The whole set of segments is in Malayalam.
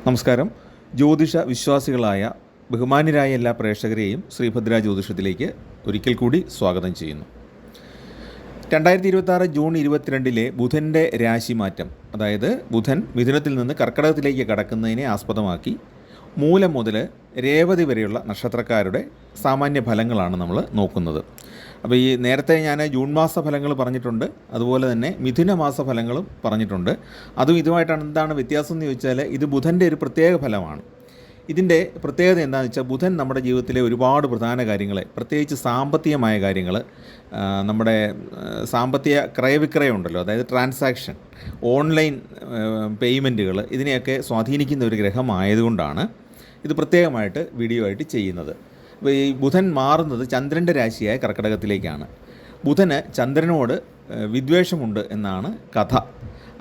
നമസ്കാരം. ജ്യോതിഷ വിശ്വാസികളായ ബഹുമാന്യരായ എല്ലാ പ്രേക്ഷകരെയും ശ്രീഭദ്ര ജ്യോതിഷത്തിലേക്ക് ഒരിക്കൽ കൂടി സ്വാഗതം ചെയ്യുന്നു. 2026 ജൂൺ 22 ബുധൻ്റെ രാശിമാറ്റം, അതായത് ബുധൻ മിഥുനത്തിൽ നിന്ന് കർക്കടകത്തിലേക്ക് കടക്കുന്നതിനെ ആസ്പദമാക്കി മൂലം മുതൽ രേവതി വരെയുള്ള നക്ഷത്രക്കാരുടെ സാമാന്യ ഫലങ്ങളാണ് നമ്മൾ നോക്കുന്നത്. അപ്പോൾ ഈ നേരത്തെ ഞാൻ ജൂൺ മാസ ഫലങ്ങൾ പറഞ്ഞിട്ടുണ്ട്, അതുപോലെ തന്നെ മിഥുന മാസ ഫലങ്ങളും പറഞ്ഞിട്ടുണ്ട്. അതും ഇതുമായിട്ടാണ് എന്താണ് വ്യത്യാസം എന്ന് ചോദിച്ചാൽ, ഇത് ബുധൻ്റെ ഒരു പ്രത്യേക ഫലമാണ്. ഇതിൻ്റെ പ്രത്യേകത എന്താണെന്ന് വെച്ചാൽ, ബുധൻ നമ്മുടെ ജീവിതത്തിലെ ഒരുപാട് പ്രധാന കാര്യങ്ങൾ, പ്രത്യേകിച്ച് സാമ്പത്തികമായ കാര്യങ്ങൾ, നമ്മുടെ സാമ്പത്തിക ക്രയവിക്രയം ഉണ്ടല്ലോ, അതായത് ട്രാൻസാക്ഷൻ, ഓൺലൈൻ പേയ്മെൻറ്റുകൾ, ഇതിനെയൊക്കെ സ്വാധീനിക്കുന്ന ഒരു ഗ്രഹമായതുകൊണ്ടാണ് ഇത് പ്രത്യേകമായിട്ട് വീഡിയോ ആയിട്ട് ചെയ്യുന്നത്. അപ്പോൾ ഈ ബുധൻ മാറുന്നത് ചന്ദ്രൻ്റെ രാശിയായ കർക്കടകത്തിലേക്കാണ്. ബുധന് ചന്ദ്രനോട് വിദ്വേഷമുണ്ട് എന്നാണ് കഥ.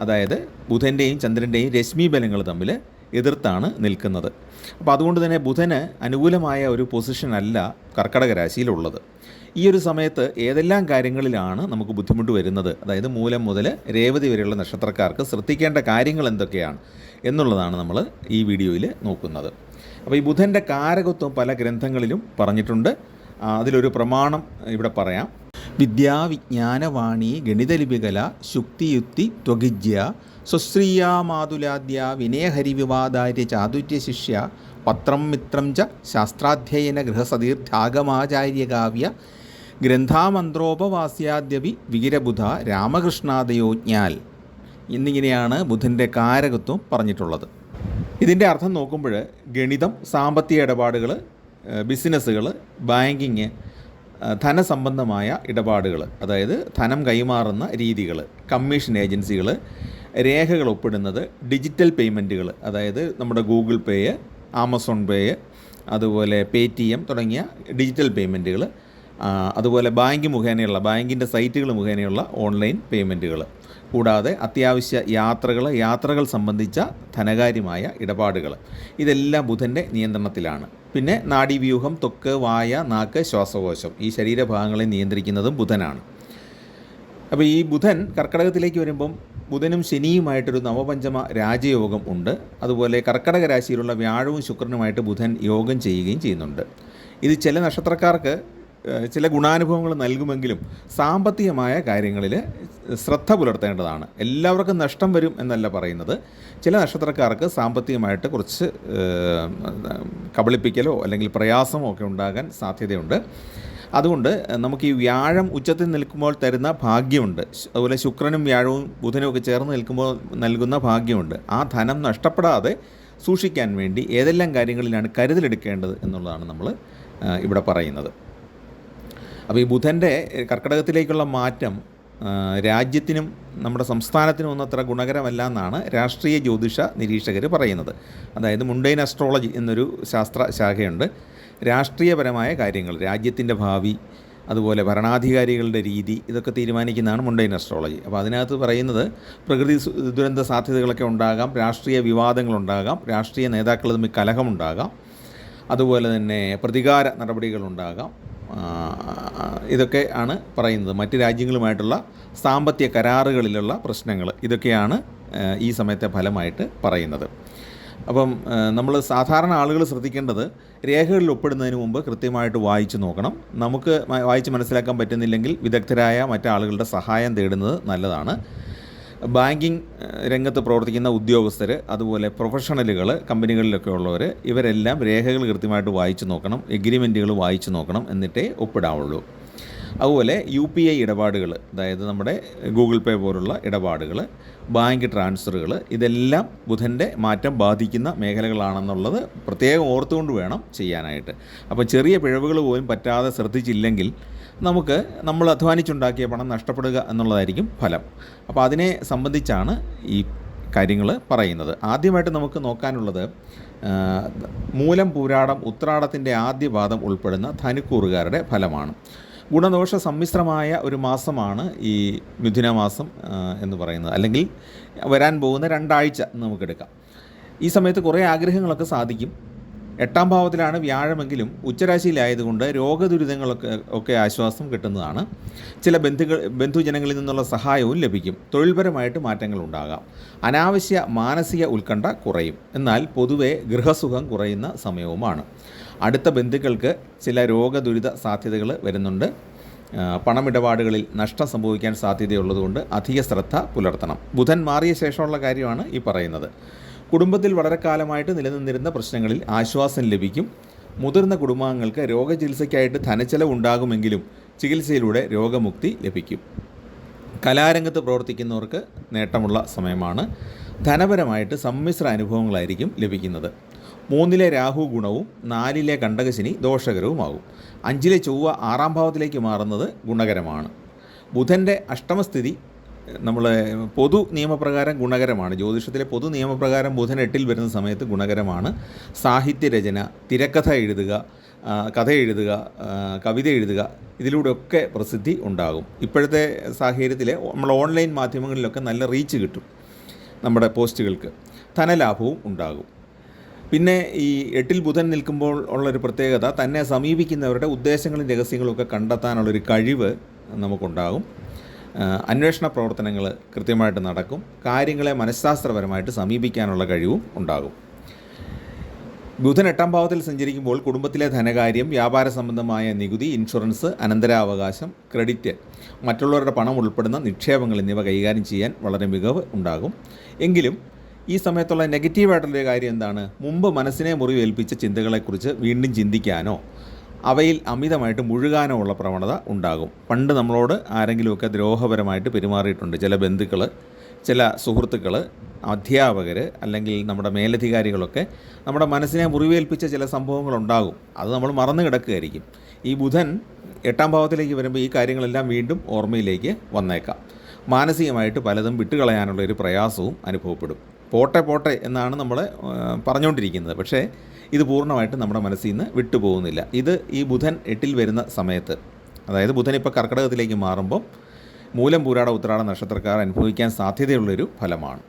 അതായത് ബുധൻ്റെയും ചന്ദ്രൻ്റെയും രശ്മി ബലങ്ങൾ തമ്മിൽ എതിർത്താണ് നിൽക്കുന്നത്. അപ്പോൾ അതുകൊണ്ട് തന്നെ ബുധന് അനുകൂലമായ ഒരു പൊസിഷൻ അല്ല കർക്കടക രാശിയിലുള്ളത്. ഈ ഒരു സമയത്ത് ഏതെല്ലാം കാര്യങ്ങളിലാണ് നമുക്ക് ബുദ്ധിമുട്ട് വരുന്നത്, അതായത് മൂലം മുതൽ രേവതി വരെയുള്ള നക്ഷത്രക്കാർക്ക് ശ്രദ്ധിക്കേണ്ട കാര്യങ്ങൾ എന്തൊക്കെയാണ് എന്നുള്ളതാണ് നമ്മൾ ഈ വീഡിയോയിൽ നോക്കുന്നത്. അപ്പോൾ ഈ ബുധൻ്റെ കാരകത്വം പല ഗ്രന്ഥങ്ങളിലും പറഞ്ഞിട്ടുണ്ട്. അതിലൊരു പ്രമാണം ഇവിടെ പറയാം. വിദ്യാവിജ്ഞാനവാണി ഗണിതലിപികല ശുക്തിയുക്തി ത്വഗിജ്യ സ്വശ്രീയാ മാതുലാദ്യ വിനയഹരിവിവാദാര്യ ചാതുര്യ ശിഷ്യ പത്രം മിത്രം ച ശാസ്ത്രാധ്യയന ഗൃഹസതീർത്ഥാഗമാചാര്യകാവ്യ ഗ്രന്ഥാമന്ത്രോപവാസ്യാദ്യപി വികിരബുധ രാമകൃഷ്ണാദയോജ്ഞാൽ എന്നിങ്ങനെയാണ് ബുധൻ്റെ കാരകത്വം പറഞ്ഞിട്ടുള്ളത്. ഇതിൻ്റെ അർത്ഥം നോക്കുമ്പോൾ ഗണിതം, സാമ്പത്തിക ഇടപാടുകൾ, ബിസിനസ്സുകൾ, ബാങ്കിങ്, ധനസംബന്ധമായ ഇടപാടുകൾ, അതായത് ധനം കൈമാറുന്ന രീതികൾ, കമ്മീഷൻ ഏജൻസികൾ, രേഖകൾ ഒപ്പിടുന്നത്, ഡിജിറ്റൽ പേയ്മെൻറ്റുകൾ, അതായത് നമ്മുടെ ഗൂഗിൾ പേ, ആമസോൺ പേ, അതുപോലെ പേടിഎം തുടങ്ങിയ ഡിജിറ്റൽ പേയ്മെൻറ്റുകൾ, അതുപോലെ ബാങ്ക് മുഖേനയുള്ള ബാങ്കിൻ്റെ സൈറ്റുകൾ മുഖേനയുള്ള ഓൺലൈൻ പേയ്മെൻറ്റുകൾ, കൂടാതെ അത്യാവശ്യ യാത്രകൾ സംബന്ധിച്ച ധനകാര്യമായ ഇടപാടുകൾ, ഇതെല്ലാം ബുധൻ്റെ നിയന്ത്രണത്തിലാണ്. പിന്നെ നാഡീവ്യൂഹം, ത്വക്ക്, വായ, നാക്ക്, ശ്വാസകോശം, ഈ ശരീരഭാഗങ്ങളെ നിയന്ത്രിക്കുന്നതും ബുധനാണ്. അപ്പോൾ ഈ ബുധൻ കർക്കടകത്തിലേക്ക് വരുമ്പം ബുധനും ശനിയുമായിട്ടൊരു നവപഞ്ചമ രാജയോഗം ഉണ്ട്. അതുപോലെ കർക്കടക രാശിയിലുള്ള വ്യാഴവും ശുക്രനുമായിട്ട് ബുധൻ യോഗം ചെയ്യുകയും ചെയ്യുന്നുണ്ട്. ഇത് ചില നക്ഷത്രക്കാർക്ക് ചില ഗുണാനുഭവങ്ങൾ നൽകുമെങ്കിലും സാമ്പത്തികമായ കാര്യങ്ങളിൽ ശ്രദ്ധ പുലർത്തേണ്ടതാണ്. എല്ലാവർക്കും നഷ്ടം വരും എന്നല്ല പറയുന്നത്. ചില നക്ഷത്രക്കാർക്ക് സാമ്പത്തികമായിട്ട് കുറച്ച് കബളിപ്പിക്കലോ അല്ലെങ്കിൽ പ്രയാസമോ ഒക്കെ ഉണ്ടാകാൻ സാധ്യതയുണ്ട്. അതുകൊണ്ട് നമുക്ക് ഈ വ്യാഴം ഉച്ചത്തിൽ നിൽക്കുമ്പോൾ തരുന്ന ഭാഗ്യമുണ്ട്, അതുപോലെ ശുക്രനും വ്യാഴവും ബുധനും ഒക്കെ ചേർന്ന് നിൽക്കുമ്പോൾ നൽകുന്ന ഭാഗ്യമുണ്ട്. ആ ധനം നഷ്ടപ്പെടാതെ സൂക്ഷിക്കാൻ വേണ്ടി ഏതെല്ലാം കാര്യങ്ങളിലാണ് കരുതലെടുക്കേണ്ടത് എന്നുള്ളതാണ് നമ്മൾ ഇവിടെ പറയുന്നത്. അപ്പോൾ ഈ ബുധൻ്റെ കർക്കടകത്തിലേക്കുള്ള മാറ്റം രാജ്യത്തിനും നമ്മുടെ സംസ്ഥാനത്തിനും ഒന്നും അത്ര ഗുണകരമല്ല എന്നാണ് രാഷ്ട്രീയ ജ്യോതിഷ നിരീക്ഷകർ പറയുന്നത്. അതായത് മുണ്ടൈൻ അസ്ട്രോളജി എന്നൊരു ശാസ്ത്ര ശാഖയുണ്ട്. രാഷ്ട്രീയപരമായ കാര്യങ്ങൾ, രാജ്യത്തിൻ്റെ ഭാവി, അതുപോലെ ഭരണാധികാരികളുടെ രീതി, ഇതൊക്കെ തീരുമാനിക്കുന്നതാണ് മുണ്ടൈൻ അസ്ട്രോളജി. അപ്പോൾ അതിനകത്ത് പറയുന്നത് പ്രകൃതി ദുരന്ത സാധ്യതകളൊക്കെ ഉണ്ടാകാം, രാഷ്ട്രീയ വിവാദങ്ങളുണ്ടാകാം, രാഷ്ട്രീയ നേതാക്കൾ തമ്മിൽ കലഹമുണ്ടാകാം, അതുപോലെ തന്നെ പ്രതികാര നടപടികളുണ്ടാകാം. ഇതൊക്കെ ആണ് പറയുന്നത്. മറ്റ് രാജ്യങ്ങളുമായിട്ടുള്ള സാമ്പത്തിക കരാറുകളിലുള്ള പ്രശ്നങ്ങൾ, ഇതൊക്കെയാണ് ഈ സമയത്തെ ഫലമായിട്ട് പറയുന്നത്. അപ്പം നമ്മൾ സാധാരണ ആളുകൾ ശ്രദ്ധിക്കേണ്ടത്, രേഖകളിൽ ഒപ്പിടുന്നതിന് മുമ്പ് കൃത്യമായിട്ട് വായിച്ച് നോക്കണം. നമുക്ക് വായിച്ച് മനസ്സിലാക്കാൻ പറ്റുന്നില്ലെങ്കിൽ വിദഗ്ധരായ മറ്റാളുകളുടെ സഹായം തേടുന്നത് നല്ലതാണ്. ബാങ്കിങ് രംഗത്ത് പ്രവർത്തിക്കുന്ന ഉദ്യോഗസ്ഥർ, അതുപോലെ പ്രൊഫഷണലുകൾ, കമ്പനികളിലൊക്കെ ഉള്ളവർ, ഇവരെല്ലാം രേഖകൾ കൃത്യമായിട്ട് വായിച്ച് നോക്കണം, എഗ്രിമെൻറ്റുകൾ വായിച്ച് നോക്കണം, എന്നിട്ടേ ഒപ്പിടാവുള്ളൂ. അതുപോലെ UPI ഇടപാടുകൾ, അതായത് നമ്മുടെ ഗൂഗിൾ പേ പോലുള്ള ഇടപാടുകൾ, ബാങ്ക് ട്രാൻസ്ഫറുകൾ, ഇതെല്ലാം ബുധൻ്റെ മാറ്റം ബാധിക്കുന്ന മേഖലകളാണെന്നുള്ളത് പ്രത്യേകം ഓർത്തുകൊണ്ട് വേണം ചെയ്യാനായിട്ട്. അപ്പോൾ ചെറിയ പിഴവുകൾ പോലും പറ്റാതെ ശ്രദ്ധിച്ചില്ലെങ്കിൽ നമ്മൾ അധ്വാനിച്ചുണ്ടാക്കിയ പണം നഷ്ടപ്പെടുക എന്നുള്ളതായിരിക്കും ഫലം. അപ്പോൾ അതിനെ സംബന്ധിച്ചാണ് ഈ കാര്യങ്ങൾ പറയുന്നത്. ആദ്യമായിട്ട് നമുക്ക് നോക്കാനുള്ളത് മൂലം, പൂരാടം, ഉത്രാടത്തിൻ്റെ ആദ്യ പാദം ഉൾപ്പെടുന്ന ധനുക്കൂറുകാരുടെ ഫലമാണ്. ഗുണദോഷ സമ്മിശ്രമായ ഒരു മാസമാണ് ഈ മിഥുന മാസം എന്ന് പറയുന്നത്, അല്ലെങ്കിൽ വരാൻ പോകുന്ന 2 ആഴ്ച നമുക്കെടുക്കാം. ഈ സമയത്ത് കുറേ ആഗ്രഹങ്ങളൊക്കെ സാധിക്കും. 8ാം ഭാവത്തിലാണ് വ്യാഴമെങ്കിലും ഉച്ചരാശിയിലായതുകൊണ്ട് രോഗദുരിതങ്ങളൊക്കെ ആശ്വാസം കിട്ടുന്നതാണ്. ചില ബന്ധുജനങ്ങളിൽ നിന്നുള്ള സഹായവും ലഭിക്കും. തൊഴിൽപരമായിട്ട് മാറ്റങ്ങൾ ഉണ്ടാകാം. അനാവശ്യ മാനസിക ഉത്കണ്ഠ കുറയും. എന്നാൽ പൊതുവെ ഗൃഹസുഖം കുറയുന്ന സമയവുമാണ്. അടുത്ത ബന്ധുക്കൾക്ക് ചില രോഗദുരിത സാധ്യതകൾ വരുന്നുണ്ട്. പണമിടപാടുകളിൽ നഷ്ടം സംഭവിക്കാൻ സാധ്യതയുള്ളതുകൊണ്ട് അധിക ശ്രദ്ധ പുലർത്തണം. ബുധൻ മാറിയ ശേഷമുള്ള കാര്യമാണ് ഈ പറയുന്നത്. കുടുംബത്തിൽ വളരെ കാലമായിട്ട് നിലനിന്നിരുന്ന പ്രശ്നങ്ങളിൽ ആശ്വാസം ലഭിക്കും. മുതിർന്ന കുടുംബാംഗങ്ങൾക്ക് രോഗചികിത്സയ്ക്കായിട്ട് ധനച്ചെലവ് ഉണ്ടാകുമെങ്കിലും ചികിത്സയിലൂടെ രോഗമുക്തി ലഭിക്കും. കലാരംഗത്ത് പ്രവർത്തിക്കുന്നവർക്ക് നേട്ടമുള്ള സമയമാണ്. ധനപരമായിട്ട് സമ്മിശ്ര അനുഭവങ്ങളായിരിക്കും ലഭിക്കുന്നത്. 3-ലെ രാഹു ഗുണവും 4-ലെ കണ്ടകശനി ദോഷകരവുമാകും. 5-ലെ ചൊവ്വ 6ാം ഭാവത്തിലേക്ക് മാറുന്നത് ഗുണകരമാണ്. ബുധൻ്റെ അഷ്ടമസ്ഥിതി നമ്മൾ പൊതു നിയമപ്രകാരം ഗുണകരമാണ്. ജ്യോതിഷത്തിലെ പൊതു നിയമപ്രകാരം ബുധൻ 8-ൽ വരുന്ന സമയത്ത് ഗുണകരമാണ്. സാഹിത്യരചന, തിരക്കഥ എഴുതുക, കഥ എഴുതുക, കവിത എഴുതുക, ഇതിലൂടെയൊക്കെ പ്രസിദ്ധി ഉണ്ടാകും. ഇപ്പോഴത്തെ സാഹചര്യത്തിൽ നമ്മൾ ഓൺലൈൻ മാധ്യമങ്ങളിലൊക്കെ നല്ല റീച്ച് കിട്ടും നമ്മുടെ പോസ്റ്റുകൾക്ക്. ധനലാഭവും ഉണ്ടാകും. പിന്നെ ഈ 8-ൽ ബുധൻ നിൽക്കുമ്പോൾ ഉള്ളൊരു പ്രത്യേകത, തന്നെ സമീപിക്കുന്നവരുടെ ഉദ്ദേശങ്ങളും രഹസ്യങ്ങളും ഒക്കെ കണ്ടെത്താനുള്ളൊരു കഴിവ് നമുക്കുണ്ടാകും. അന്വേഷണ പ്രവർത്തനങ്ങൾ കൃത്യമായിട്ട് നടക്കും. കാര്യങ്ങളെ മനഃശാസ്ത്രപരമായിട്ട് സമീപിക്കാനുള്ള കഴിവും ഉണ്ടാകും. ബുധൻ 8ാം ഭാവത്തിൽ സഞ്ചരിക്കുമ്പോൾ കുടുംബത്തിലെ ധനകാര്യം, വ്യാപാര സംബന്ധമായ നികുതി, ഇൻഷുറൻസ്, അനന്തരാവകാശം, ക്രെഡിറ്റ്, മറ്റുള്ളവരുടെ പണം ഉൾപ്പെടുന്ന നിക്ഷേപങ്ങൾ എന്നിവ കൈകാര്യം ചെയ്യാൻ വളരെ മികവ് ഉണ്ടാകും. എങ്കിലും ഈ സമയത്തുള്ള നെഗറ്റീവായിട്ടുള്ളൊരു കാര്യം എന്താണ്? മുമ്പ് മനസ്സിനെ മുറിവേൽപ്പിച്ച ചിന്തകളെക്കുറിച്ച് വീണ്ടും ചിന്തിക്കാനോ അവയിൽ അമിതമായിട്ട് മുഴുകാനോ ഉള്ള പ്രവണത ഉണ്ടാകും. പണ്ട് നമ്മളോട് ആരെങ്കിലുമൊക്കെ ദ്രോഹപരമായിട്ട് പെരുമാറിയിട്ടുണ്ട്. ചില ബന്ധുക്കൾ, ചില സുഹൃത്തുക്കൾ, അധ്യാപകർ, അല്ലെങ്കിൽ നമ്മുടെ മേലധികാരികളൊക്കെ നമ്മുടെ മനസ്സിനെ മുറിവേൽപ്പിച്ച ചില സംഭവങ്ങളുണ്ടാകും. അത് നമ്മൾ മറന്നു കിടക്കുകയായിരിക്കും. ഈ ബുധൻ 8ാം ഭാവത്തിലേക്ക് വരുമ്പോൾ ഈ കാര്യങ്ങളെല്ലാം വീണ്ടും ഓർമ്മയിലേക്ക് വന്നേക്കാം. മാനസികമായിട്ട് പലതും വിട്ടുകളയാനുള്ളൊരു പ്രയാസവും അനുഭവപ്പെടും. പോട്ടെ എന്നാണ് നമ്മൾ പറഞ്ഞുകൊണ്ടിരിക്കുന്നത്. പക്ഷേ ഇത് പൂർണ്ണമായിട്ട് നമ്മുടെ മനസ്സിൽ നിന്ന് വിട്ടുപോകുന്നില്ല. ഇത് ഈ ബുധൻ 8-ൽ വരുന്ന സമയത്ത്, അതായത് ബുധൻ ഇപ്പോൾ കർക്കിടകത്തിലേക്ക് മാറുമ്പോൾ മൂലം, പൂരാട, ഉത്രാട നക്ഷത്രക്കാർ അനുഭവിക്കാൻ സാധ്യതയുള്ളൊരു ഫലമാണ്.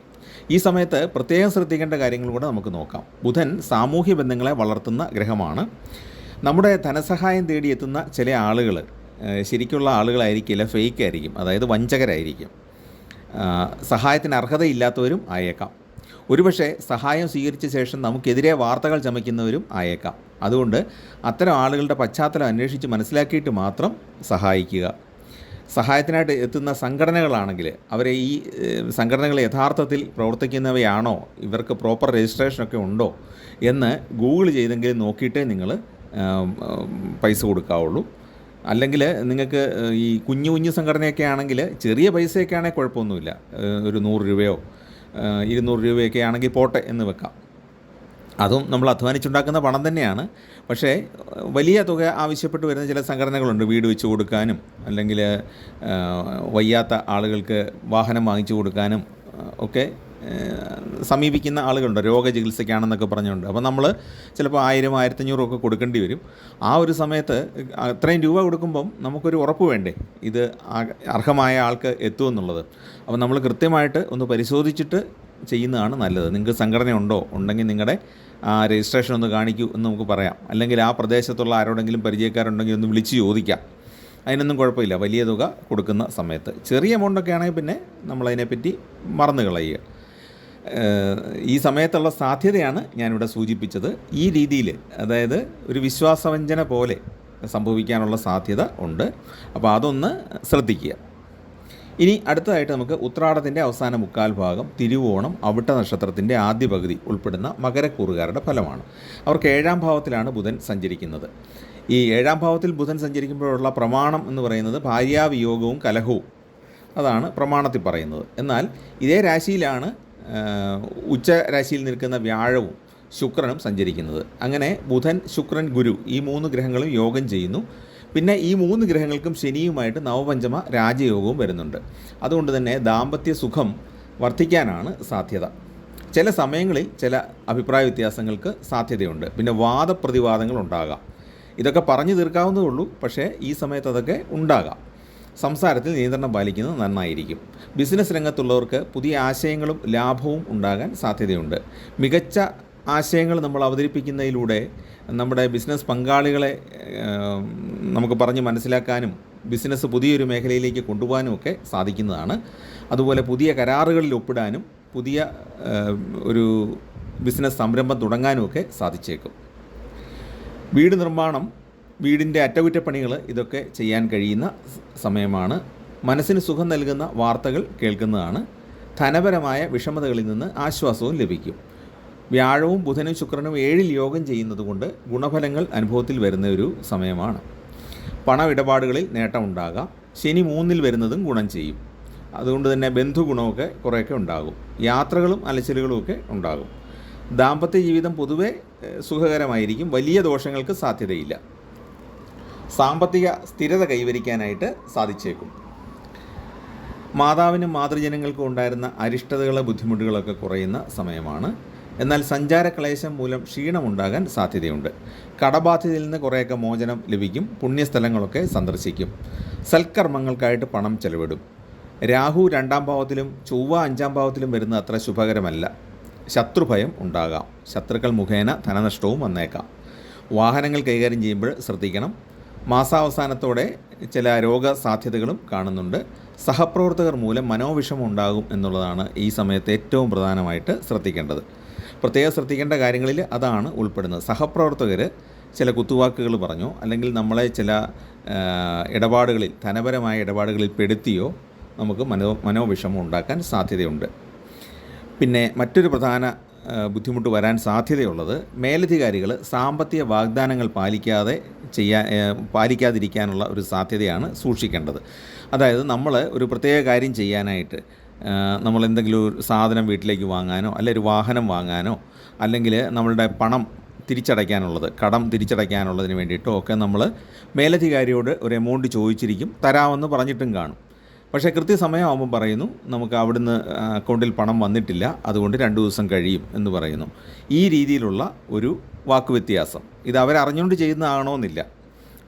ഈ സമയത്ത് പ്രത്യേകം ശ്രദ്ധിക്കേണ്ട കാര്യങ്ങൾ കൂടെ നമുക്ക് നോക്കാം. ബുധൻ സാമൂഹ്യ ബന്ധങ്ങളെ വളർത്തുന്ന ഗ്രഹമാണ്. നമ്മുടെ ധനസഹായം തേടിയെത്തുന്ന ചില ആളുകൾ ശരിക്കുള്ള ആളുകളായിരിക്കില്ല, ഫേക്ക് ആയിരിക്കും, അതായത് വഞ്ചകരായിരിക്കും. സഹായത്തിന് അർഹതയില്ലാത്തവരും ആയേക്കാം. ഒരുപക്ഷെ സഹായം സ്വീകരിച്ച ശേഷം നമുക്കെതിരെ വാർത്തകൾ ചമയ്ക്കുന്നവരും ആയേക്കാം. അതുകൊണ്ട് അത്തരം ആളുകളുടെ പശ്ചാത്തലം അന്വേഷിച്ച് മനസ്സിലാക്കിയിട്ട് മാത്രം സഹായിക്കുക. സഹായത്തിനായിട്ട് എത്തുന്ന സംഘടനകളാണെങ്കിൽ അവരെ ഈ സംഘടനകൾ യഥാർത്ഥത്തിൽ പ്രവർത്തിക്കുന്നവയാണോ, ഇവർക്ക് പ്രോപ്പർ രജിസ്ട്രേഷനൊക്കെ ഉണ്ടോ എന്ന് ഗൂഗിൾ ചെയ്തെങ്കിലും നോക്കിയിട്ടേ നിങ്ങൾ പൈസ കൊടുക്കാവുള്ളൂ. അല്ലെങ്കിൽ നിങ്ങൾക്ക് ഈ കുഞ്ഞു സംഘടനയൊക്കെ ആണെങ്കിൽ ചെറിയ പൈസയൊക്കെ ആണെങ്കിൽ കുഴപ്പമൊന്നുമില്ല. ഒരു 100 രൂപയോ 200 രൂപയൊക്കെ ആണെങ്കിൽ പോട്ടെ എന്ന് വെക്കാം. അതും നമ്മൾ അധ്വാനിച്ചുണ്ടാക്കുന്ന പണം തന്നെയാണ്. പക്ഷേ വലിയ തുക ആവശ്യപ്പെട്ട് വരുന്ന ചില സംഘടനകളുണ്ട്. വീട് വെച്ച് കൊടുക്കാനും, അല്ലെങ്കിൽ വയ്യാത്ത ആളുകൾക്ക് വാഹനം വാങ്ങിച്ചു കൊടുക്കാനും ഒക്കെ സമീപിക്കുന്ന ആളുകളുണ്ട്. രോഗചികിത്സയ്ക്കാണെന്നൊക്കെ പറഞ്ഞുകൊണ്ട്. അപ്പോൾ നമ്മൾ ചിലപ്പോൾ 1000, 1500 ഒക്കെ കൊടുക്കേണ്ടി വരും. ആ ഒരു സമയത്ത് അത്രയും രൂപ കൊടുക്കുമ്പം നമുക്കൊരു ഉറപ്പ് വേണ്ടേ ഇത് അർഹമായ ആൾക്ക് എത്തുമെന്നുള്ളത്. അപ്പോൾ നമ്മൾ കൃത്യമായിട്ട് ഒന്ന് പരിശോധിച്ചിട്ട് ചെയ്യുന്നതാണ് നല്ലത്. നിങ്ങൾക്ക് സംഘടന ഉണ്ടെങ്കിൽ നിങ്ങളുടെ രജിസ്ട്രേഷൻ ഒന്ന് കാണിക്കൂ എന്ന് നമുക്ക് പറയാം. അല്ലെങ്കിൽ ആ പ്രദേശത്തുള്ള ആരോടെങ്കിലും പരിചയക്കാരുണ്ടെങ്കിൽ ഒന്ന് വിളിച്ച് ചോദിക്കാം. അതിനൊന്നും കുഴപ്പമില്ല വലിയ തുക കൊടുക്കുന്ന സമയത്ത്. ചെറിയ എമൗണ്ടൊക്കെ ആണെങ്കിൽ പിന്നെ നമ്മളതിനെപ്പറ്റി മറന്നു കളയുക. ഈ സമയത്തുള്ള സാധ്യതയാണ് ഞാനിവിടെ സൂചിപ്പിച്ചത്. ഈ രീതിയിൽ, അതായത് ഒരു വിശ്വാസവഞ്ചന പോലെ സംഭവിക്കാനുള്ള സാധ്യത ഉണ്ട്. അപ്പോൾ അതൊന്ന് ശ്രദ്ധിക്കുക. ഇനി അടുത്തതായിട്ട് നമുക്ക് ഉത്രാടത്തിൻ്റെ അവസാന 1/4 ഭാഗം, തിരുവോണം, അവിട്ട നക്ഷത്രത്തിൻ്റെ ആദ്യ പകുതി ഉൾപ്പെടുന്ന മകരക്കൂറുകാരുടെ ഫലമാണ്. അവർക്ക് 7ാം ഭാവത്തിലാണ് ബുധൻ സഞ്ചരിക്കുന്നത്. ഈ 7ാം ഭാവത്തിൽ ബുധൻ സഞ്ചരിക്കുമ്പോഴുള്ള പ്രമാണം എന്ന് പറയുന്നത് ഭാര്യാവിയോഗവും കലഹവും. അതാണ് പ്രമാണത്തിൽ പറയുന്നത്. എന്നാൽ ഇതേ രാശിയിലാണ് ഉച്ച രാശിയിൽ നിൽക്കുന്ന വ്യാഴവും ശുക്രനും സഞ്ചരിക്കുന്നത്. അങ്ങനെ ബുധൻ, ശുക്രൻ, ഗുരു ഈ 3 ഗ്രഹങ്ങളും യോഗം ചെയ്യുന്നു. പിന്നെ ഈ 3 ഗ്രഹങ്ങൾക്കും ശനിയുമായിട്ട് നവപഞ്ചമ രാജയോഗവും വരുന്നുണ്ട്. അതുകൊണ്ട് തന്നെ ദാമ്പത്യ സുഖം വർദ്ധിക്കാനാണ് സാധ്യത. ചില സമയങ്ങളിൽ ചില അഭിപ്രായ വ്യത്യാസങ്ങൾക്ക് സാധ്യതയുണ്ട്. പിന്നെ വാദപ്രതിവാദങ്ങൾ ഉണ്ടാകാം. ഇതൊക്കെ പറഞ്ഞു തീർക്കാവുന്നതേ ഉള്ളൂ. പക്ഷേ ഈ സമയത്ത് അതൊക്കെ ഉണ്ടാകാം. സംസാരത്തിൽ നിയന്ത്രണം പാലിക്കുന്നത് നന്നായിരിക്കും. ബിസിനസ് രംഗത്തുള്ളവർക്ക് പുതിയ ആശയങ്ങളും ലാഭവും ഉണ്ടാകാൻ സാധ്യതയുണ്ട്. മികച്ച ആശയങ്ങൾ നമ്മൾ അവതരിപ്പിക്കുന്നതിലൂടെ നമ്മുടെ ബിസിനസ് പങ്കാളികളെ നമുക്ക് പറഞ്ഞ് മനസ്സിലാക്കാനും ബിസിനസ് പുതിയൊരു മേഖലയിലേക്ക് കൊണ്ടുപോകാനും ഒക്കെ സാധിക്കുന്നതാണ്. അതുപോലെ പുതിയ കരാറുകളിൽ ഒപ്പിടാനും പുതിയ ഒരു ബിസിനസ് സംരംഭം തുടങ്ങാനും ഒക്കെ സാധിച്ചേക്കും. വീട് നിർമ്മാണം, വീടിൻ്റെ അറ്റകുറ്റപ്പണികൾ ഇതൊക്കെ ചെയ്യാൻ കഴിയുന്ന സമയമാണ്. മനസ്സിന് സുഖം നൽകുന്ന വാർത്തകൾ കേൾക്കുന്നതാണ്. ധനപരമായ വിഷമതകളിൽ നിന്ന് ആശ്വാസവും ലഭിക്കും. വ്യാഴവും ബുധനും ശുക്രനും 7-ൽ യോഗം ചെയ്യുന്നത് കൊണ്ട് ഗുണഫലങ്ങൾ അനുഭവത്തിൽ വരുന്ന ഒരു സമയമാണ്. പണമിടപാടുകളിൽ നേട്ടമുണ്ടാകാം. ശനി 3-ൽ വരുന്നതും ഗുണം ചെയ്യും. അതുകൊണ്ട് തന്നെ ബന്ധുഗുണമൊക്കെ കുറേയൊക്കെ ഉണ്ടാകും. യാത്രകളും അലച്ചിലുകളുമൊക്കെ ഉണ്ടാകും. ദാമ്പത്യ ജീവിതം പൊതുവെ സുഖകരമായിരിക്കും. വലിയ ദോഷങ്ങൾക്ക് സാധ്യതയില്ല. സാമ്പത്തിക സ്ഥിരത കൈവരിക്കാനായിട്ട് സാധിച്ചേക്കും. മാതാവിനും മാതൃജനങ്ങൾക്കും ഉണ്ടായിരുന്ന അരിഷ്ടതകളെ ബുദ്ധിമുട്ടുകളൊക്കെ കുറയുന്ന സമയമാണ്. എന്നാൽ സഞ്ചാരക്ലേശം മൂലം ക്ഷീണമുണ്ടാകാൻ സാധ്യതയുണ്ട്. കടബാധ്യതയിൽ നിന്ന് കുറേയൊക്കെ മോചനം ലഭിക്കും. പുണ്യസ്ഥലങ്ങളൊക്കെ സന്ദർശിക്കും. സൽക്കർമ്മങ്ങൾക്കായിട്ട് പണം ചെലവിടും. രാഹു 2-ാം ഭാവത്തിലും ചൊവ്വ 5-ാം ഭാവത്തിലും വരുന്ന അത്ര ശുഭകരമല്ല. ശത്രുഭയം ഉണ്ടാകാം. ശത്രുക്കൾ മുഖേന ധനനഷ്ടവും വന്നേക്കാം. വാഹനങ്ങൾ കൈകാര്യം ചെയ്യുമ്പോൾ ശ്രദ്ധിക്കണം. മാസാവസാനത്തോടെ ചില രോഗസാധ്യതകളും കാണുന്നുണ്ട്. സഹപ്രവർത്തകർ മൂലം മനോവിഷമം ഉണ്ടാകും എന്നുള്ളതാണ് ഈ സമയത്ത് ഏറ്റവും പ്രധാനമായിട്ട് ശ്രദ്ധിക്കേണ്ടത്. പ്രത്യേകം ശ്രദ്ധിക്കേണ്ട കാര്യങ്ങളിൽ അതാണ് ഉൾപ്പെടുന്നത്. സഹപ്രവർത്തകർ ചില കുത്തുവാക്കുകൾ പറഞ്ഞോ അല്ലെങ്കിൽ നമ്മളെ ചില ഇടപാടുകളിൽ, ധനപരമായ ഇടപാടുകളിൽ പെടുത്തിയോ നമുക്ക് മനോവിഷമം ഉണ്ടാക്കാൻ സാധ്യതയുണ്ട്. പിന്നെ മറ്റൊരു പ്രധാന ബുദ്ധിമുട്ട് വരാൻ സാധ്യതയുള്ളത് മേലധികാരികൾ സാമ്പത്തിക വാഗ്ദാനങ്ങൾ പാലിക്കാതിരിക്കാനുള്ള ഒരു സാധ്യതയാണ് സൂക്ഷിക്കേണ്ടത്. അതായത് നമ്മൾ ഒരു പ്രത്യേക കാര്യം ചെയ്യാനായിട്ട് നമ്മളെന്തെങ്കിലും ഒരു സാധനം വീട്ടിലേക്ക് വാങ്ങാനോ അല്ലെങ്കിൽ ഒരു വാഹനം വാങ്ങാനോ അല്ലെങ്കിൽ നമ്മളുടെ പണം തിരിച്ചടയ്ക്കാനുള്ളത്, കടം തിരിച്ചടയ്ക്കാനുള്ളതിന് വേണ്ടിയിട്ടോ ഒക്കെ നമ്മൾ മേലധികാരിയോട് ഒരു എമൗണ്ട് ചോദിച്ചിരിക്കും. തരാമെന്ന് പറഞ്ഞിട്ടും കാണും. പക്ഷേ കൃത്യസമയമാകുമ്പോൾ പറയുന്നു നമുക്ക് അവിടുന്ന് അക്കൗണ്ടിൽ പണം വന്നിട്ടില്ല, അതുകൊണ്ട് 2 ദിവസം കഴിയും എന്ന് പറയുന്നു. ഈ രീതിയിലുള്ള ഒരു വാക്കുവ്യത്യാസം ഇത് അവരറിഞ്ഞുകൊണ്ട് ചെയ്യുന്നതാണോന്നില്ല.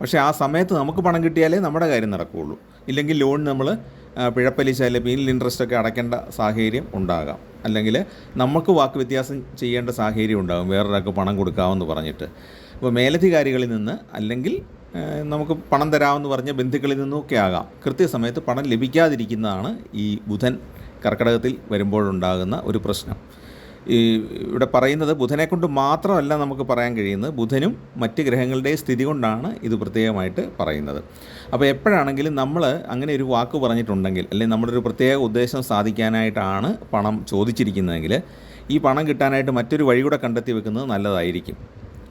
പക്ഷേ ആ സമയത്ത് നമുക്ക് പണം കിട്ടിയാലേ നമ്മുടെ കാര്യം നടക്കുകയുള്ളൂ. ഇല്ലെങ്കിൽ ലോൺ നമ്മൾ പിഴപ്പലിശ അല്ലെങ്കിൽ പീനൽ ഇൻട്രസ്റ്റ് ഒക്കെ അടയ്ക്കേണ്ട സാഹചര്യം ഉണ്ടാകാം. അല്ലെങ്കിൽ നമുക്ക് വാക്കുവ്യത്യാസം ചെയ്യേണ്ട സാഹചര്യം ഉണ്ടാകും വേറൊരാൾക്ക് പണം കൊടുക്കാമെന്ന് പറഞ്ഞിട്ട്. അപ്പോൾ മേലധികാരികളിൽ നിന്ന് അല്ലെങ്കിൽ നമുക്ക് പണം തരാമെന്ന് പറഞ്ഞ ബന്ധുക്കളിൽ നിന്നൊക്കെ ആകാം. കൃത്യസമയത്ത് പണം ലഭിക്കാതിരിക്കുന്നതാണ് ഈ ബുധൻ കർക്കിടകത്തിൽ വരുമ്പോഴുണ്ടാകുന്ന ഒരു പ്രശ്നം. ഇവിടെ പറയുന്നത് ബുധനെക്കൊണ്ട് മാത്രമല്ല നമുക്ക് പറയാൻ കഴിയുന്നത്, ബുധനും മറ്റ് ഗ്രഹങ്ങളുടെ സ്ഥിതി കൊണ്ടാണ് ഇത് പ്രത്യേകമായിട്ട് പറയുന്നത്. അപ്പോൾ എപ്പോഴാണെങ്കിലും നമ്മൾ അങ്ങനെ ഒരു വാക്ക് പറഞ്ഞിട്ടുണ്ടെങ്കിൽ അല്ലെങ്കിൽ നമ്മുടെ ഒരു പ്രത്യേക ഉദ്ദേശം സാധിക്കാനായിട്ടാണ് പണം ചോദിച്ചിരിക്കുന്നതെങ്കിൽ ഈ പണം കിട്ടാനായിട്ട് മറ്റൊരു വഴി കൂടെ കണ്ടെത്തി വെക്കുന്നത് നല്ലതായിരിക്കും.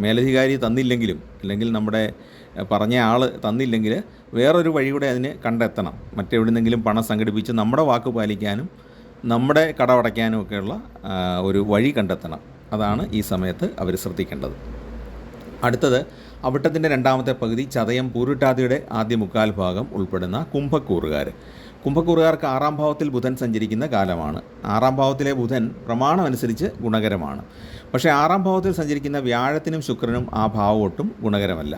മേലധികാരി തന്നില്ലെങ്കിലും അല്ലെങ്കിൽ നമ്മുടെ പറഞ്ഞ ആൾ തന്നില്ലെങ്കിൽ വേറൊരു വഴി കൂടെ അതിന് കണ്ടെത്തണം. മറ്റെവിടുന്നെങ്കിലും പണം സംഘടിപ്പിച്ച് നമ്മുടെ വാക്ക് പാലിക്കാനും നമ്മുടെ കടമടയ്ക്കാനും ഒക്കെയുള്ള ഒരു വഴി കണ്ടെത്തണം. അതാണ് ഈ സമയത്ത് അവർ ശ്രദ്ധിക്കേണ്ടത്. അടുത്തത് അവിട്ടത്തിൻ്റെ 2-ാമത്തെ പകുതി ചതയം പൂരുട്ടാതിയുടെ ആദ്യ 1/4 ഭാഗം ഉൾപ്പെടുന്ന കുംഭക്കൂറുകാർ. കുംഭക്കൂറുകാർക്ക് 6-ാം ഭാവത്തിൽ ബുധൻ സഞ്ചരിക്കുന്ന കാലമാണ്. 6-ാം ഭാവത്തിലെ ബുധൻ പ്രമാണമനുസരിച്ച് ഗുണകരമാണ്. പക്ഷേ 6-ാം ഭാവത്തിൽ സഞ്ചരിക്കുന്ന വ്യാഴത്തിനും ശുക്രനും ആ ഭാവം ഒട്ടും ഗുണകരമല്ല.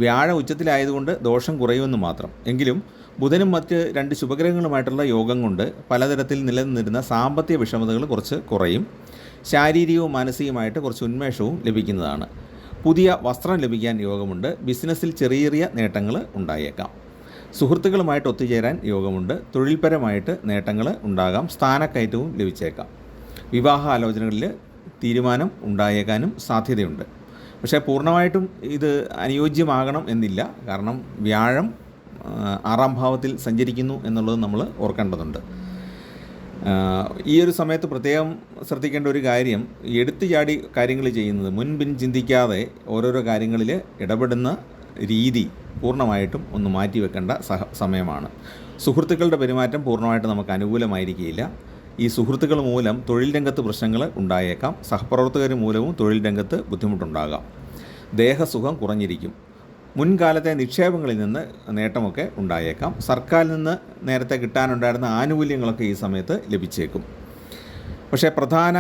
വ്യാഴ ഉച്ചത്തിലായതുകൊണ്ട് ദോഷം കുറയുമെന്ന് മാത്രം. എങ്കിലും ബുധനും മറ്റ് 2 ശുഭഗ്രഹങ്ങളുമായിട്ടുള്ള യോഗം കൊണ്ട് പലതരത്തിൽ നിലനിന്നിരുന്ന സാമ്പത്തിക വിഷമതകൾ കുറച്ച് കുറയും. ശാരീരികവും മാനസികമായിട്ട് കുറച്ച് ഉന്മേഷവും ലഭിക്കുന്നതാണ്. പുതിയ വസ്ത്രം ലഭിക്കാൻ യോഗമുണ്ട്. ബിസിനസ്സിൽ ചെറിയ ചെറിയ നേട്ടങ്ങൾ ഉണ്ടായേക്കാം. സുഹൃത്തുക്കളുമായിട്ട് ഒത്തുചേരാൻ യോഗമുണ്ട്. തൊഴിൽപരമായിട്ട് നേട്ടങ്ങൾ ഉണ്ടാകാം. സ്ഥാനക്കയറ്റവും ലഭിച്ചേക്കാം. വിവാഹ ആലോചനകളിൽ തീരുമാനം ഉണ്ടായേക്കാനും സാധ്യതയുണ്ട്. പക്ഷേ പൂർണ്ണമായിട്ടും ഇത് അനുയോജ്യമാകണം എന്നില്ല. കാരണം വ്യാഴം 6-ാം ഭാവത്തിൽ സഞ്ചരിക്കുന്നു എന്നുള്ളത് നമ്മൾ ഓർക്കേണ്ടതുണ്ട്. ഈ ഒരു സമയത്ത് പ്രത്യേകം ശ്രദ്ധിക്കേണ്ട ഒരു കാര്യം, എടുത്തു ചാടി കാര്യങ്ങൾ ചെയ്യുന്നത്, മുൻപിൻ ചിന്തിക്കാതെ ഓരോരോ കാര്യങ്ങളിൽ ഇടപെടുന്ന രീതി പൂർണ്ണമായിട്ടും ഒന്ന് മാറ്റിവെക്കേണ്ട സമയമാണ്. സുഹൃത്തുക്കളുടെ പെരുമാറ്റം പൂർണ്ണമായിട്ട് നമുക്ക് അനുകൂലമായിരിക്കില്ല. ഈ സുഹൃത്തുക്കൾ മൂലം തൊഴിൽ രംഗത്ത് പ്രശ്നങ്ങൾ ഉണ്ടായേക്കാം. സഹപ്രവർത്തകർ മൂലവും തൊഴിൽ രംഗത്ത് ബുദ്ധിമുട്ടുണ്ടാകാം. ദേഹസുഖം കുറഞ്ഞിരിക്കും. മുൻകാലത്തെ നിക്ഷേപങ്ങളിൽ നിന്ന് നേട്ടമൊക്കെ ഉണ്ടായേക്കാം. സർക്കാരിൽ നിന്ന് നേരത്തെ കിട്ടാനുണ്ടായിരുന്ന ആനുകൂല്യങ്ങളൊക്കെ ഈ സമയത്ത് ലഭിച്ചേക്കും. പക്ഷേ പ്രധാന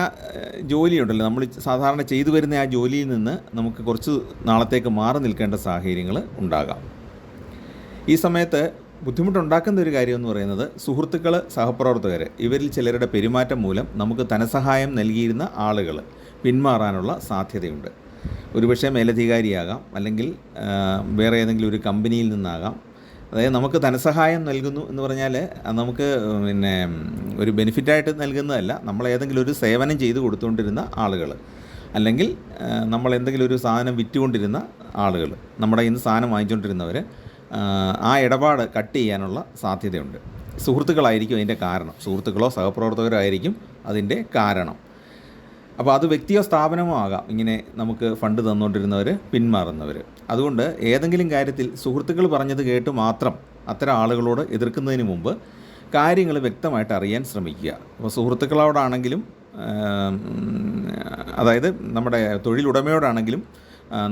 ജോലിയുണ്ടല്ലോ, നമ്മൾ സാധാരണ ചെയ്തു വരുന്ന ആ ജോലിയിൽ നിന്ന് നമുക്ക് കുറച്ച് നാളത്തേക്ക് മാറി നിൽക്കേണ്ട സാഹചര്യങ്ങൾ ഉണ്ടാകാം. ഈ സമയത്ത് ബുദ്ധിമുട്ടുണ്ടാക്കുന്ന ഒരു കാര്യം എന്ന് പറയുന്നത് സുഹൃത്തുക്കൾ, സഹപ്രവർത്തകർ, ഇവരിൽ ചിലരുടെ പെരുമാറ്റം മൂലം നമുക്ക് ധനസഹായം നൽകിയിരുന്ന ആളുകൾ പിന്മാറാനുള്ള സാധ്യതയുണ്ട്. ഒരുപക്ഷെ മേലധികാരിയാകാം, അല്ലെങ്കിൽ വേറെ ഏതെങ്കിലും ഒരു കമ്പനിയിൽ നിന്നാകാം. അതായത് നമുക്ക് ധനസഹായം നൽകുന്നു എന്ന് പറഞ്ഞാൽ നമുക്ക് പിന്നെ ഒരു ബെനിഫിറ്റായിട്ട് നൽകുന്നതല്ല, നമ്മൾ ഏതെങ്കിലും ഒരു സേവനം ചെയ്ത് കൊടുത്തുകൊണ്ടിരുന്ന ആളുകൾ, അല്ലെങ്കിൽ നമ്മൾ എന്തെങ്കിലും ഒരു സാധനം വിറ്റുകൊണ്ടിരുന്ന ആളുകൾ, നമ്മുടെ കയ്യിൽ നിന്ന് സാധനം വാങ്ങിച്ചുകൊണ്ടിരുന്നവർ, ആ ഇടപാട് കട്ട് ചെയ്യാനുള്ള സാധ്യതയുണ്ട്. സുഹൃത്തുക്കളായിരിക്കും അതിൻ്റെ കാരണം, സുഹൃത്തുക്കളോ സഹപ്രവർത്തകരോ ആയിരിക്കും അതിൻ്റെ കാരണം. അപ്പോൾ അത് വ്യക്തിയോ സ്ഥാപനമോ ആകാം ഇങ്ങനെ നമുക്ക് ഫണ്ട് തന്നുകൊണ്ടിരുന്നവർ പിന്മാറുന്നവർ. അതുകൊണ്ട് ഏതെങ്കിലും കാര്യത്തിൽ സുഹൃത്തുക്കൾ പറഞ്ഞത് കേട്ട് മാത്രം അത്തരം ആളുകളോട് എതിർക്കുന്നതിന് മുമ്പ് കാര്യങ്ങൾ വ്യക്തമായിട്ട് അറിയാൻ ശ്രമിക്കുക. അപ്പോൾ സുഹൃത്തുക്കളോടാണെങ്കിലും, അതായത് നമ്മുടെ തൊഴിലുടമയോടാണെങ്കിലും,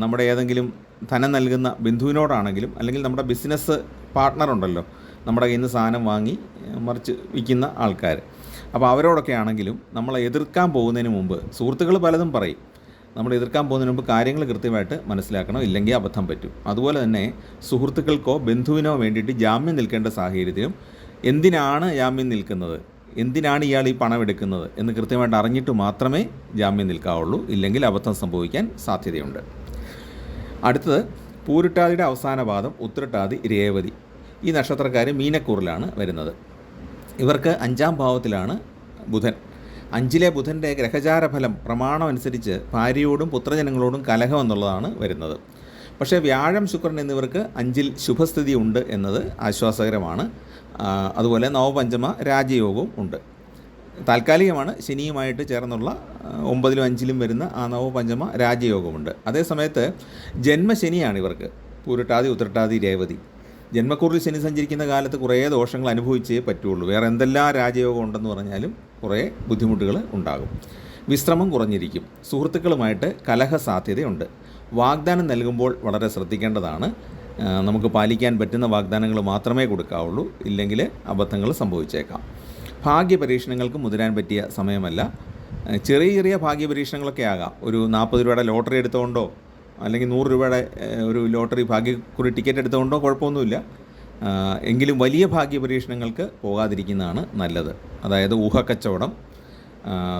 നമ്മുടെ ഏതെങ്കിലും ധനം നൽകുന്ന ബന്ധുവിനോടാണെങ്കിലും, അല്ലെങ്കിൽ നമ്മുടെ ബിസിനസ് പാർട്ട്ണറുണ്ടല്ലോ, നമ്മുടെ കയ്യിൽ നിന്ന് സാധനം വാങ്ങി മറിച്ച് വിൽക്കുന്ന ആൾക്കാർ, അപ്പോൾ അവരോടൊക്കെ ആണെങ്കിലും നമ്മൾ എതിർക്കാൻ പോകുന്നതിന് മുമ്പ്, സുഹൃത്തുക്കൾ പലതും പറയും, നമ്മൾ എതിർക്കാൻ പോകുന്നതിന് മുമ്പ് കാര്യങ്ങൾ കൃത്യമായിട്ട് മനസ്സിലാക്കണം, ഇല്ലെങ്കിൽ അബദ്ധം പറ്റും. അതുപോലെ തന്നെ സുഹൃത്തുക്കൾക്കോ ബന്ധുവിനോ വേണ്ടിയിട്ട് ജാമ്യം നിൽക്കേണ്ട സാഹചര്യത്തിലും എന്തിനാണ് ജാമ്യം നിൽക്കുന്നത്, എന്തിനാണ് ഇയാൾ ഈ പണം എടുക്കുന്നത് എന്ന് കൃത്യമായിട്ട് അറിഞ്ഞിട്ട് മാത്രമേ ജാമ്യം നിൽക്കാവുള്ളൂ, ഇല്ലെങ്കിൽ അബദ്ധം സംഭവിക്കാൻ സാധ്യതയുണ്ട്. അടുത്തത് പൂരിട്ടാതിയുടെ അവസാന പാദം ഉത്രട്ടാതി, രേവതി. ഈ നക്ഷത്രക്കാർ മീനക്കൂറിലാണ് വരുന്നത്. ഇവർക്ക് 5ാം ഭാവത്തിലാണ് ബുധൻ. 5ലെ ബുധൻ്റെ ഗ്രഹചാരഫലം പ്രമാണം അനുസരിച്ച് ഭാര്യയോടും പുത്രജനങ്ങളോടും കലഹം എന്നുള്ളതാണ് വരുന്നത്. പക്ഷേ വ്യാഴം, ശുക്രൻ എന്നിവർക്ക് 5ൽ ശുഭസ്ഥിതി ഉണ്ട് എന്നത് ആശ്വാസകരമാണ്. അതുപോലെ നവപഞ്ചമ രാജയോഗവും ഉണ്ട്. താൽക്കാലികമാണ്, ശനിയുമായിട്ട് ചേർന്നുള്ള 9ലും 5ലും വരുന്ന ആ നവപഞ്ചമ രാജയോഗമുണ്ട്. അതേസമയത്ത് ജന്മശനിയാണ് ഇവർക്ക്, പൂരിട്ടാതി, ഉത്രട്ടാതി, രേവതി. ജന്മക്കൂറിൽ ശനി സഞ്ചരിക്കുന്ന കാലത്ത് കുറേ ദോഷങ്ങൾ അനുഭവിച്ചേ പറ്റുള്ളൂ. വേറെ എന്തെല്ലാം രാജയോഗം ഉണ്ടെന്ന് പറഞ്ഞാലും കുറേ ബുദ്ധിമുട്ടുകൾ ഉണ്ടാകും. വിശ്രമം കുറഞ്ഞിരിക്കും. സുഹൃത്തുക്കളുമായിട്ട് കലഹ സാധ്യതയുണ്ട്. വാഗ്ദാനം നൽകുമ്പോൾ വളരെ ശ്രദ്ധിക്കേണ്ടതാണ്. നമുക്ക് പാലിക്കാൻ പറ്റുന്ന വാഗ്ദാനങ്ങൾ മാത്രമേ കൊടുക്കാവുള്ളൂ, ഇല്ലെങ്കിൽ അബദ്ധങ്ങൾ സംഭവിച്ചേക്കാം. ഭാഗ്യപരീക്ഷണങ്ങൾക്ക് മുതിരാൻ പറ്റിയ സമയമല്ല. ചെറിയ ചെറിയ ഭാഗ്യപരീക്ഷണങ്ങളൊക്കെ ആകാം. ഒരു 40 രൂപയുടെ ലോട്ടറി എടുത്തുകൊണ്ടോ, അല്ലെങ്കിൽ 100 രൂപയുടെ ഒരു ലോട്ടറി ഭാഗ്യക്കുറി ടിക്കറ്റ് എടുത്തുകൊണ്ടോ കുഴപ്പമൊന്നുമില്ല. എങ്കിലും വലിയ ഭാഗ്യപരീക്ഷണങ്ങൾക്ക് പോകാതിരിക്കുന്നതാണ് നല്ലത്. അതായത് ഊഹക്കച്ചവടം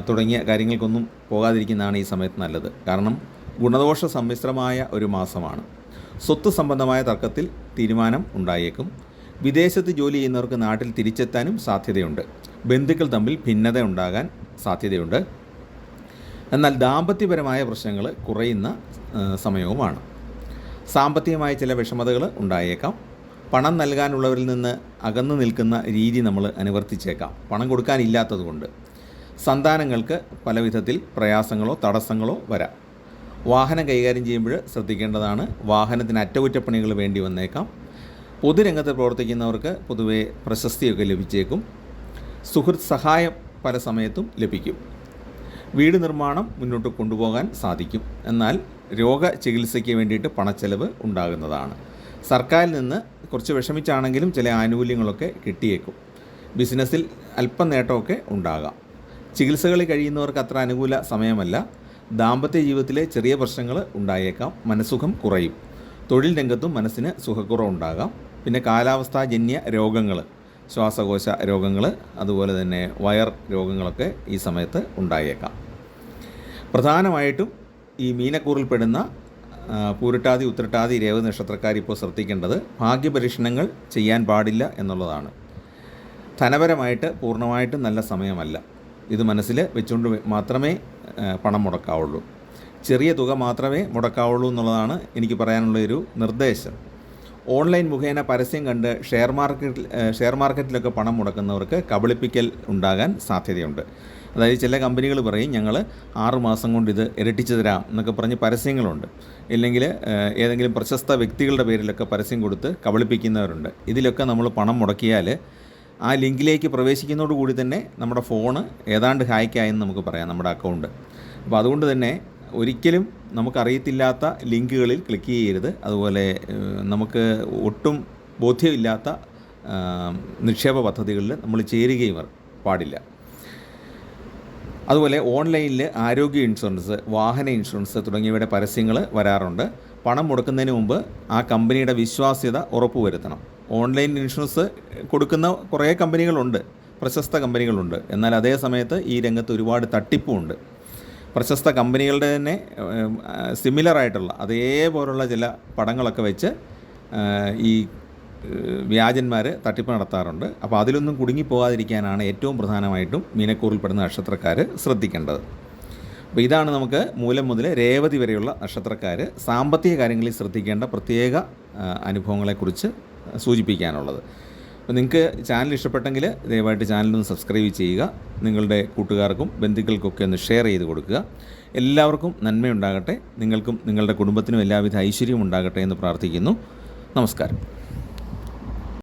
തുടങ്ങിയ കാര്യങ്ങൾക്കൊന്നും പോകാതിരിക്കുന്നതാണ് ഈ സമയത്ത് നല്ലത്. കാരണം ഗുണദോഷ സമ്മിശ്രമായ ഒരു മാസമാണ്. സ്വത്ത് സംബന്ധമായ തർക്കത്തിൽ തീരുമാനം ഉണ്ടായേക്കും. വിദേശത്ത് ജോലി ചെയ്യുന്നവർക്ക് നാട്ടിൽ തിരിച്ചെത്താനും സാധ്യതയുണ്ട്. ബന്ധുക്കൾ തമ്മിൽ ഭിന്നത ഉണ്ടാകാൻ സാധ്യതയുണ്ട്. എന്നാൽ ദാമ്പത്യപരമായ പ്രശ്നങ്ങൾ കുറയുന്ന സമയവുമാണ്. സാമ്പത്തികമായ ചില വിഷമതകൾ ഉണ്ടായേക്കാം. പണം നൽകാനുള്ളവരിൽ നിന്ന് അകന്നു നിൽക്കുന്ന രീതി നമ്മൾ അനുവർത്തിച്ചേക്കാം, പണം കൊടുക്കാനില്ലാത്തതുകൊണ്ട്. സന്താനങ്ങൾക്ക് പല വിധത്തിൽ പ്രയാസങ്ങളോ തടസ്സങ്ങളോ വരാം. വാഹനം കൈകാര്യം ചെയ്യുമ്പോൾ ശ്രദ്ധിക്കേണ്ടതാണ്. വാഹനത്തിന് അറ്റകുറ്റപ്പണികൾ വേണ്ടി വന്നേക്കാം. പൊതുരംഗത്ത് പ്രവർത്തിക്കുന്നവർക്ക് പൊതുവെ പ്രശസ്തിയൊക്കെ ലഭിച്ചേക്കും. സുഹൃത്ത് സഹായം പല സമയത്തും ലഭിക്കും. വീട് നിർമ്മാണം മുന്നോട്ട് കൊണ്ടുപോകാൻ സാധിക്കും. എന്നാൽ രോഗചികിത്സയ്ക്ക് വേണ്ടിയിട്ട് പണച്ചെലവ് ഉണ്ടാകുന്നതാണ്. സർക്കാരിൽ നിന്ന് കുറച്ച് വിഷമിച്ചാണെങ്കിലും ചില ആനുകൂല്യങ്ങളൊക്കെ കിട്ടിയേക്കും. ബിസിനസ്സിൽ അല്പം നേട്ടമൊക്കെ ഉണ്ടാകാം. ചികിത്സകളിൽ കഴിയുന്നവർക്ക് അത്ര അനുകൂല സമയമല്ല. ദാമ്പത്യ ജീവിതത്തിലെ ചെറിയ പ്രശ്നങ്ങൾ ഉണ്ടായേക്കാം. മനസ്സുഖം കുറയും. തൊഴിൽ രംഗത്തും മനസ്സിന് സുഖക്കുറവുണ്ടാകാം. പിന്നെ കാലാവസ്ഥാജന്യ രോഗങ്ങൾ, ശ്വാസകോശ രോഗങ്ങൾ, അതുപോലെ തന്നെ വയർ രോഗങ്ങളൊക്കെ ഈ സമയത്ത് ഉണ്ടായേക്കാം. പ്രധാനമായിട്ടും ഈ മീനക്കൂറിൽപ്പെടുന്ന പൂരിട്ടാതി, ഉത്രട്ടാതി, രേവതി നക്ഷത്രക്കാർ ഇപ്പോൾ ശ്രദ്ധിക്കേണ്ടത് ഭാഗ്യപരീക്ഷണങ്ങൾ ചെയ്യാൻ പാടില്ല എന്നുള്ളതാണ്. ധനപരമായിട്ട് പൂർണ്ണമായിട്ടും നല്ല സമയമല്ല. ഇത് മനസ്സിൽ വെച്ചുകൊണ്ട് മാത്രമേ പണം മുടക്കാവുള്ളൂ. ചെറിയ തുക മാത്രമേ മുടക്കാവുള്ളൂ എന്നുള്ളതാണ് എനിക്ക് പറയാനുള്ള ഒരു നിർദ്ദേശം. ഓൺലൈൻ മുഖേന പരസ്യം കണ്ട് ഷെയർ മാർക്കറ്റിലൊക്കെ പണം മുടക്കുന്നവർക്ക് കബളിപ്പിക്കൽ ഉണ്ടാകാൻ സാധ്യതയുണ്ട്. അതായത് ചില കമ്പനികൾ പറയും ഞങ്ങൾ 6 മാസം കൊണ്ട് ഇത് ഇരട്ടിച്ച് തരാം എന്നൊക്കെ പറഞ്ഞ് പരസ്യങ്ങളുണ്ട്. ഇല്ലെങ്കിൽ ഏതെങ്കിലും പ്രശസ്ത വ്യക്തികളുടെ പേരിലൊക്കെ പരസ്യം കൊടുത്ത് കബളിപ്പിക്കുന്നവരുണ്ട്. ഇതിലൊക്കെ നമ്മൾ പണം മുടക്കിയാൽ ആ ലിങ്കിലേക്ക് പ്രവേശിക്കുന്നതോടുകൂടി തന്നെ നമ്മുടെ ഫോണ് ഏതാണ്ട് ഹാക്കായെന്ന് നമുക്ക് പറയാം, നമ്മുടെ അക്കൗണ്ട്. അപ്പോൾ അതുകൊണ്ട് തന്നെ ഒരിക്കലും നമുക്കറിയത്തില്ലാത്ത ലിങ്കുകളിൽ ക്ലിക്ക് ചെയ്യരുത്. അതുപോലെ നമുക്ക് ഒട്ടും ബോധ്യമില്ലാത്ത നിക്ഷേപ പദ്ധതികളിൽ നമ്മൾ ചേരുകയും പാടില്ല. അതുപോലെ ഓൺലൈനിൽ ആരോഗ്യ ഇൻഷുറൻസ്, വാഹന ഇൻഷുറൻസ് തുടങ്ങിയവയുടെ പരസ്യങ്ങൾ വരാറുണ്ട്. പണം മുടക്കുന്നതിന് മുമ്പ് ആ കമ്പനിയുടെ വിശ്വാസ്യത ഉറപ്പുവരുത്തണം. ഓൺലൈൻ ഇൻഷുറൻസ് കൊടുക്കുന്ന കുറേ കമ്പനികളുണ്ട്, പ്രശസ്ത കമ്പനികളുണ്ട്. എന്നാൽ അതേ സമയത്ത് ഈ രംഗത്ത് ഒരുപാട് തട്ടിപ്പുമുണ്ട്. പ്രശസ്ത കമ്പനികളുടെ തന്നെ സിമിലറായിട്ടുള്ള അതേപോലുള്ള ചില പടങ്ങളൊക്കെ വെച്ച് ഈ വ്യാജന്മാർ തട്ടിപ്പ് നടത്താറുണ്ട്. അപ്പോൾ അതിലൊന്നും കുടുങ്ങിപ്പോകാതിരിക്കാനാണ് ഏറ്റവും പ്രധാനമായിട്ടും മീനക്കൂറിൽപ്പെടുന്ന നക്ഷത്രക്കാർ ശ്രദ്ധിക്കേണ്ടത്. അപ്പോൾ ഇതാണ് നമുക്ക് മൂലം മുതൽ രേവതി വരെയുള്ള നക്ഷത്രക്കാർ സാമ്പത്തിക കാര്യങ്ങളിൽ ശ്രദ്ധിക്കേണ്ട പ്രത്യേക അനുഭവങ്ങളെക്കുറിച്ച് സൂചിപ്പിക്കാനുള്ളത്. അപ്പോൾ നിങ്ങൾക്ക് ചാനൽ ഇഷ്ടപ്പെട്ടെങ്കിൽ ദയവായിട്ട് ചാനലൊന്ന് സബ്സ്ക്രൈബ് ചെയ്യുക. നിങ്ങളുടെ കൂട്ടുകാർക്കും ബന്ധുക്കൾക്കൊക്കെ ഒന്ന് ഷെയർ ചെയ്ത് കൊടുക്കുക. എല്ലാവർക്കും നന്മയുണ്ടാകട്ടെ. നിങ്ങൾക്കും നിങ്ങളുടെ കുടുംബത്തിനും എല്ലാവിധ ഐശ്വര്യവും ഉണ്ടാകട്ടെ എന്ന് പ്രാർത്ഥിക്കുന്നു. നമസ്കാരം.